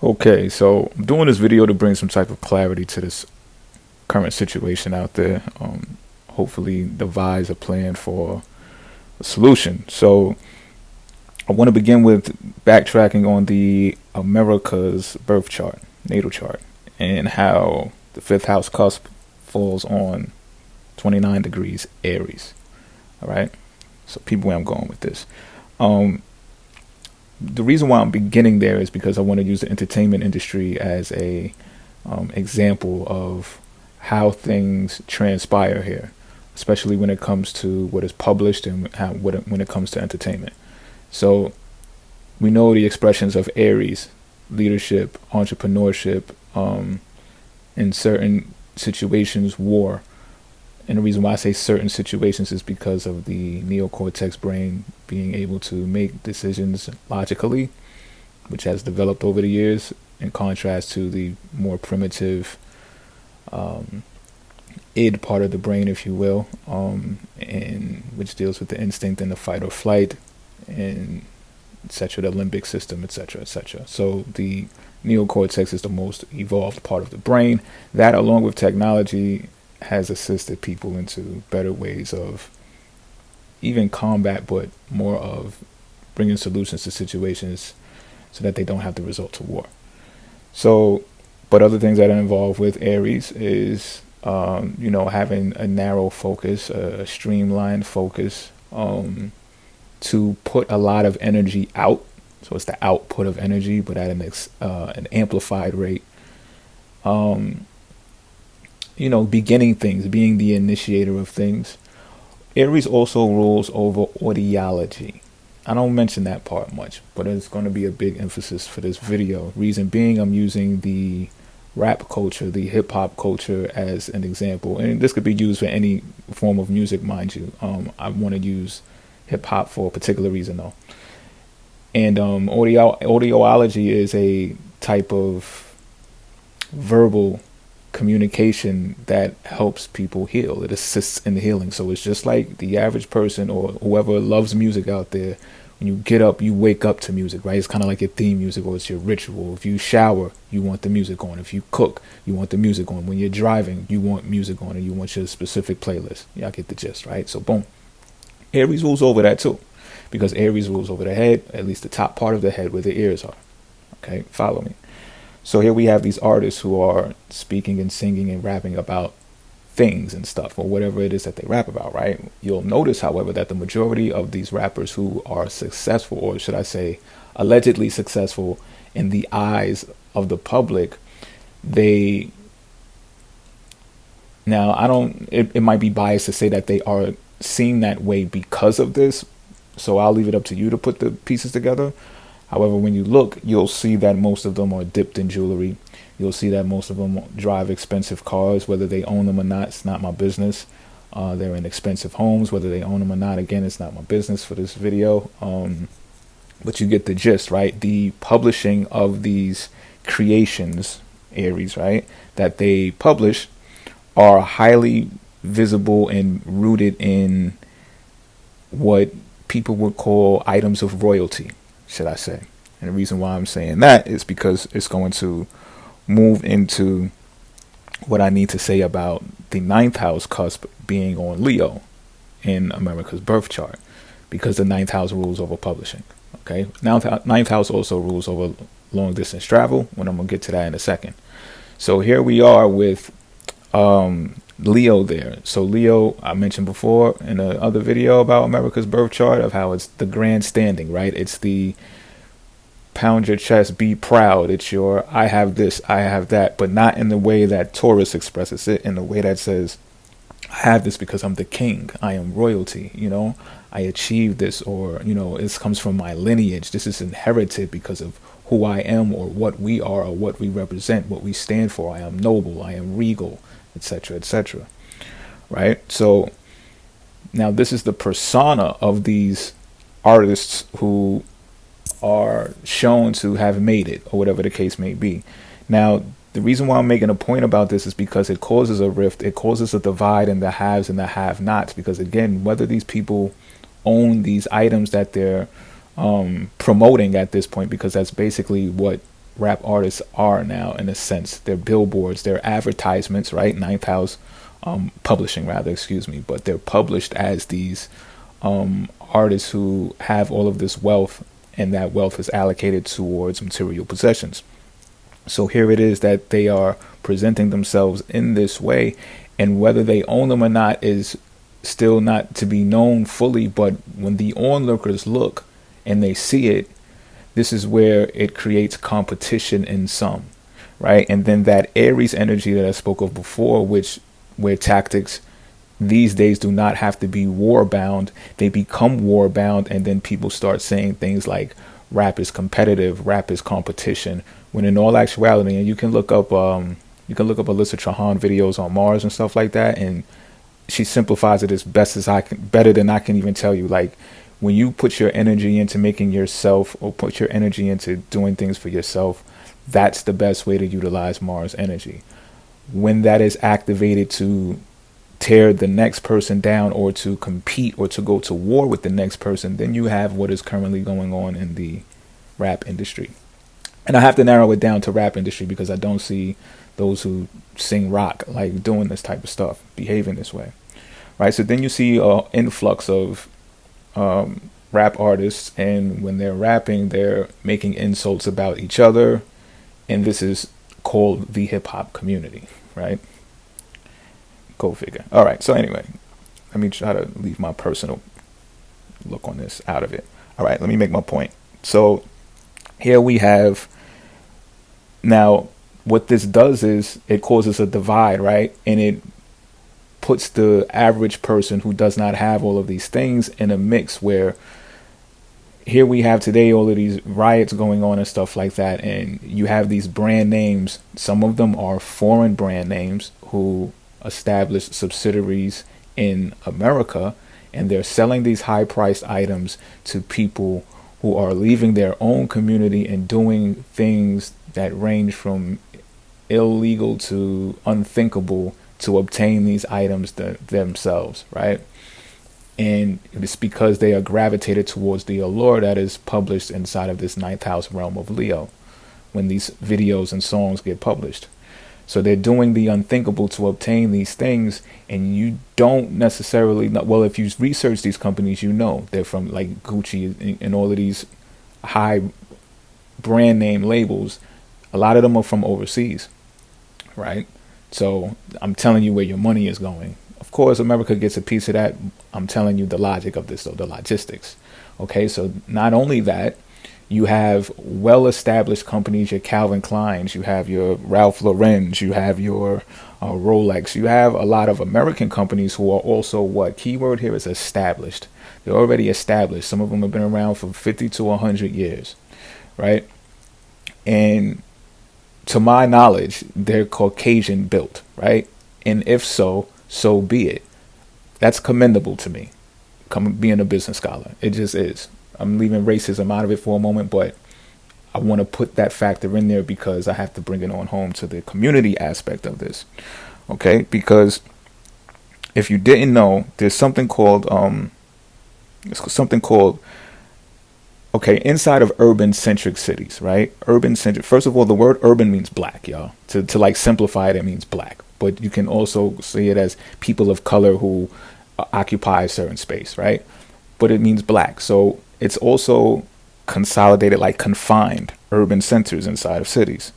Okay, so I'm doing this video to bring some type of clarity to this current situation out there. Hopefully, devise a plan for a solution. So, I want to begin with backtracking on the America's birth chart, natal chart, and how the fifth house cusp falls on 29 degrees Aries. All right, so people, where I'm going with this. Um, the reason why I'm beginning there is because I want to use the entertainment industry as a example of how things transpire here, especially when it comes to what is published and when it comes to entertainment. So we know the expressions of Aries, leadership, entrepreneurship, in certain situations, war. And the reason why I say certain situations is because of the neocortex brain being able to make decisions logically, which has developed over the years, in contrast to the more primitive id part of the brain, if you will, and which deals with the instinct and the fight or flight, and etc., the limbic system, etc., etc. So the neocortex is the most evolved part of the brain. That, along with technology, has assisted people into better ways of even combat, but more of bringing solutions to situations so that they don't have to resort to war. So, but other things that are involved with Aries is, having a narrow focus, a streamlined focus, to put a lot of energy out. So it's the output of energy, but at an amplified rate. Beginning things, being the initiator of things. Aries also rules over audiology. I don't mention that part much, but it's going to be a big emphasis for this video. Reason being, I'm using the rap culture, the hip hop culture as an example, and this could be used for any form of music, mind you. I want to use hip hop for a particular reason though. And audiology is a type of verbal communication that helps people heal. It assists in healing. So it's just like the average person or whoever loves music out there. When you get up, you wake up to music, right? It's kind of like your theme music, or it's your ritual. If you shower, you want the music on. If you cook, you want the music on. When you're driving, you want music on, and you want your specific playlist. Y'all get the gist, right? So boom. Aries rules over that too, because Aries rules over the head, at least the top part of the head where the ears are. Okay, follow me. So here we have these artists who are speaking and singing and rapping about things and stuff, or whatever it is that they rap about, right? You'll notice, however, that the majority of these rappers who are successful, or should I say allegedly successful in the eyes of the public, it might be biased to say that they are seen that way because of this, so I'll leave it up to you to put the pieces together. However, when you look, you'll see that most of them are dipped in jewelry. You'll see that most of them drive expensive cars, whether they own them or not. It's not my business. They're in expensive homes, whether they own them or not. Again, it's not my business for this video. But you get the gist, right? The publishing of these creations, Aries, right, that they publish are highly visible and rooted in what people would call items of royalty, should I say. And the reason why I'm saying that is because it's going to move into what I need to say about the ninth house cusp being on Leo in America's birth chart, because the ninth house rules over publishing. Okay, ninth house also rules over long distance travel, when I'm going to get to that in a second. So here we are with Leo there. So Leo, I mentioned before in the other video about America's birth chart, of how it's the grand standing, right? It's the pound your chest, be proud. It's your I have this, I have that, but not in the way that Taurus expresses it, in the way that says, I have this because I'm the king, I am royalty, I achieved this, or, this comes from my lineage, this is inherited because of who I am, or what we are, or what we represent, what we stand for. I am noble, I am regal, etc., etc. Right? So now this is the persona of these artists who are shown to have made it, or whatever the case may be. Now, the reason why I'm making a point about this is because it causes a rift, it causes a divide in the haves and the have-nots, because again, whether these people own these items that they're promoting at this point, because that's basically what rap artists are now, in a sense. They're billboards, they're advertisements, right? Ninth House publishing, rather, excuse me, but they're published as these artists who have all of this wealth, and that wealth is allocated towards material possessions. So here it is that they are presenting themselves in this way, and whether they own them or not is still not to be known fully. But when the onlookers look and they see it, this is where it creates competition in some, right? And then that Aries energy that I spoke of before, where tactics these days do not have to be war bound, they become war bound, and then people start saying things like rap is competitive, rap is competition, when in all actuality, and you can look up Alyssa Trahan videos on Mars and stuff like that, and she simplifies it as best as I can, better than I can even tell you. Like, when you put your energy into making yourself, or put your energy into doing things for yourself, that's the best way to utilize Mars energy. When that is activated to tear the next person down, or to compete, or to go to war with the next person, then you have what is currently going on in the rap industry. And I have to narrow it down to rap industry because I don't see those who sing rock like doing this type of stuff, behaving this way, right? So then you see an influx of rap artists, and when they're rapping, they're making insults about each other, and this is called the hip hop community, right? Go figure. All right, so anyway, let me try to leave my personal look on this out of it. All right, let me make my point. So here we have, now what this does is it causes a divide, right? And it puts the average person who does not have all of these things in a mix, where here we have today all of these riots going on and stuff like that, and you have these brand names. Some of them are foreign brand names who established subsidiaries in America, and they're selling these high priced items to people who are leaving their own community and doing things that range from illegal to unthinkable to obtain these items themselves, right? And it's because they are gravitated towards the allure that is published inside of this ninth house realm of Leo when these videos and songs get published. So they're doing the unthinkable to obtain these things, and you don't necessarily know. Well, if you research these companies, you know they're from like Gucci and all of these high brand name labels. A lot of them are from overseas, right? So I'm telling you where your money is going. Of course, America gets a piece of that. I'm telling you the logic of this, though, the logistics. Okay, so not only that, you have well-established companies, your Calvin Kleins, you have your Ralph Lauren's, you have your Rolex. You have a lot of American companies who are also, what keyword here is established. They're already established. Some of them have been around for 50 to 100 years, right? And to my knowledge, they're Caucasian built, right? And if so, so be it. That's commendable to me, being a business scholar. It just is. I'm leaving racism out of it for a moment, but I want to put that factor in there because I have to bring it on home to the community aspect of this. Okay? Because if you didn't know, there's something called inside of urban centric cities, right? Urban centric. First of all, the word urban means black, y'all. To like simplify it, it means black. But you can also see it as people of color who occupy a certain space, right? But it means black. So it's also consolidated, like confined urban centers inside of cities.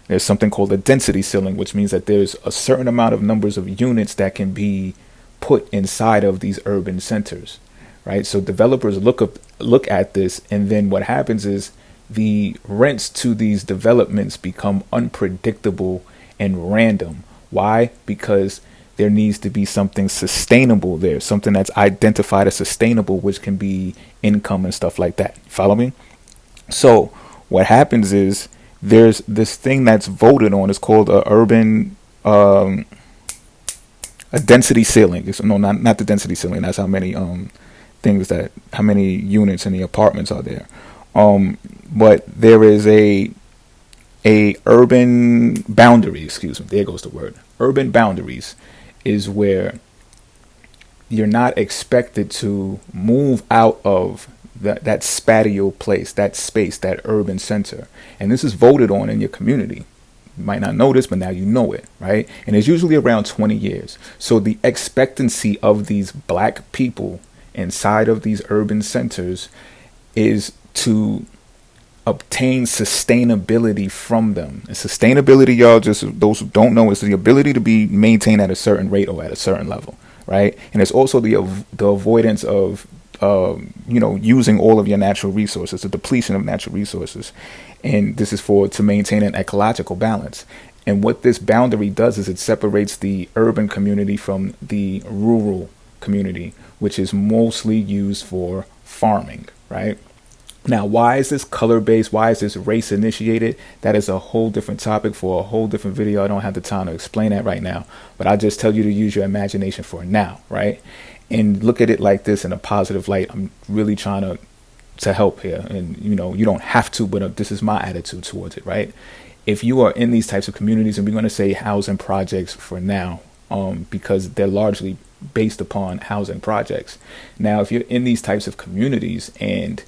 There's something called a density ceiling, which means that there's a certain amount of numbers of units that can be put inside of these urban centers, right? So developers look at this, and then what happens is the rents to these developments become unpredictable and random. Why? Because there needs to be something sustainable there, something that's identified as sustainable, which can be income and stuff like that. Follow me? So what happens is there's this thing that's voted on. It's called a density ceiling. No, not the density ceiling. That's how many how many units in the apartments are there. But there is a urban boundary. Excuse me. There goes the word. Urban boundaries is where you're not expected to move out of that spatial place, that space, that urban center. And this is voted on in your community. You might not know this, but now you know it, right? And it's usually around 20 years. So the expectancy of these black people inside of these urban centers is to obtain sustainability from them. And sustainability, y'all, just those who don't know, is the ability to be maintained at a certain rate or at a certain level, right? And it's also the avoidance of using all of your natural resources, the depletion of natural resources. And this is to maintain an ecological balance. And what this boundary does is it separates the urban community from the rural community, which is mostly used for farming, right? Now, why is this color-based? Why is this race-initiated? That is a whole different topic for a whole different video. I don't have the time to explain that right now, but I just tell you to use your imagination for now, right? And look at it like this in a positive light. I'm really trying to help here. And, you don't have to, but this is my attitude towards it, right? If you are in these types of communities, and we're going to say housing projects for now, because they're largely based upon housing projects. Now, if you're in these types of communities and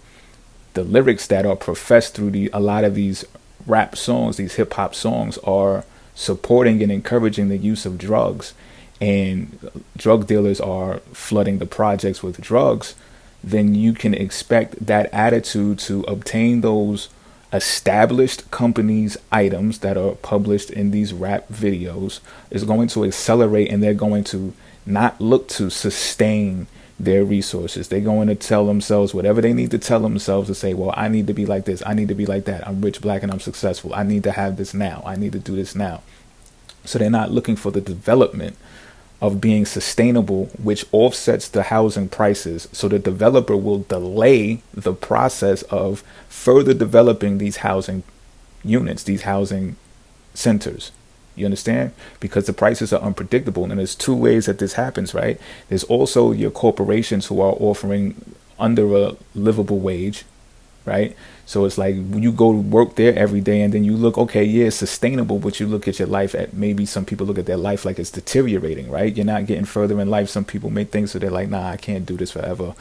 the lyrics that are professed through a lot of these rap songs, these hip hop songs, are supporting and encouraging the use of drugs, and drug dealers are flooding the projects with drugs, then you can expect that attitude to obtain those established companies' items that are published in these rap videos is going to accelerate, and they're going to not look to sustain their resources. They're going to tell themselves whatever they need to tell themselves to say, well, I need to be like this. I need to be like that. I'm rich, black, and I'm successful. I need to have this now. I need to do this now. So they're not looking for the development of being sustainable, which offsets the housing prices. So the developer will delay the process of further developing these housing units, these housing centers. You understand? Because the prices are unpredictable. And there's two ways that this happens, right? There's also your corporations who are offering under a livable wage, right? So it's like you go to work there every day and then you look, okay, yeah, it's sustainable, but you look at your life at, maybe some people look at their life like it's deteriorating, right? You're not getting further in life. Some people make things so they're like, nah, I can't do this forever.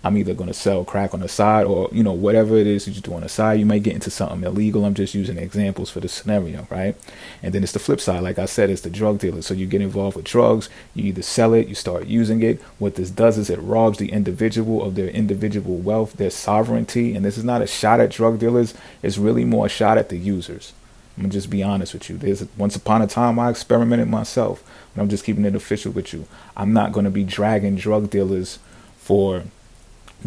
I'm either going to sell crack on the side, or, whatever it is that you do on the side. You might get into something illegal. I'm just using examples for the scenario, right? And then it's the flip side. Like I said, it's the drug dealer. So you get involved with drugs. You either sell it, you start using it. What this does is it robs the individual of their individual wealth, their sovereignty. And this is not a shot at drug dealers. It's really more a shot at the users. I'm going to just be honest with you. Once upon a time, I experimented myself. But I'm just keeping it official with you. I'm not going to be dragging drug dealers for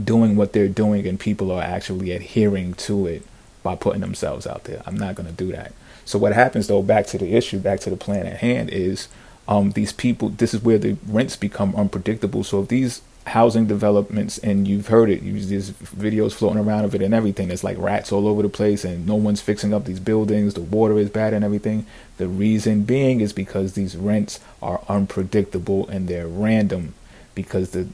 doing what they're doing and people are actually adhering to it by putting themselves out there. I'm not going to do that. So what happens, though, back to the issue, back to the plan at hand, is these people, this is where the rents become unpredictable. So if these housing developments, and you've heard it, there's videos floating around of it and everything, it's like rats all over the place and no one's fixing up these buildings, the water is bad and everything. The reason being is because these rents are unpredictable and they're random, because the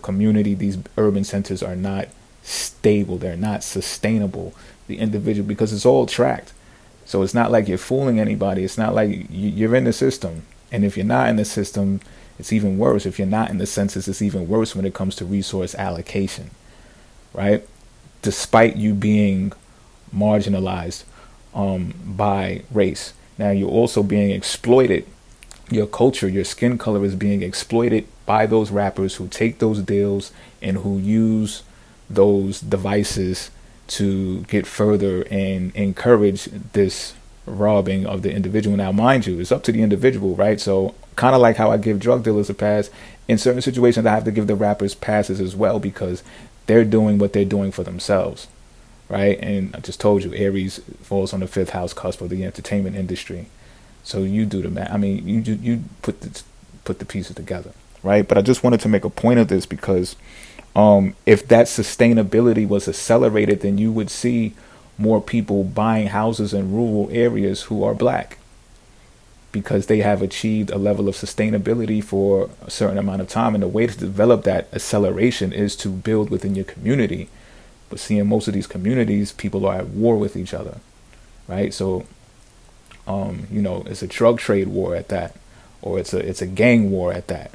community, these urban centers are not stable. They're not sustainable. The individual, because it's all tracked. So it's not like you're fooling anybody. It's not like you're in the system. And if you're not in the system, it's even worse. If you're not in the census, it's even worse when it comes to resource allocation, right? Despite you being marginalized by race. Now you're also being exploited. Your culture, your skin color is being exploited by those rappers who take those deals and who use those devices to get further and encourage this robbing of the individual. Now, mind you, it's up to the individual, right? So kind of like how I give drug dealers a pass, in certain situations I have to give the rappers passes as well, because they're doing what they're doing for themselves, right? And I just told you, Aries falls on the fifth house cusp of the entertainment industry. So you do the math. I mean, you put the pieces together, right? But I just wanted to make a point of this because if that sustainability was accelerated, then you would see more people buying houses in rural areas who are black, because they have achieved a level of sustainability for a certain amount of time. And the way to develop that acceleration is to build within your community. But see, in most of these communities, people are at war with each other, right? So it's a drug trade war at that, or it's a gang war at that.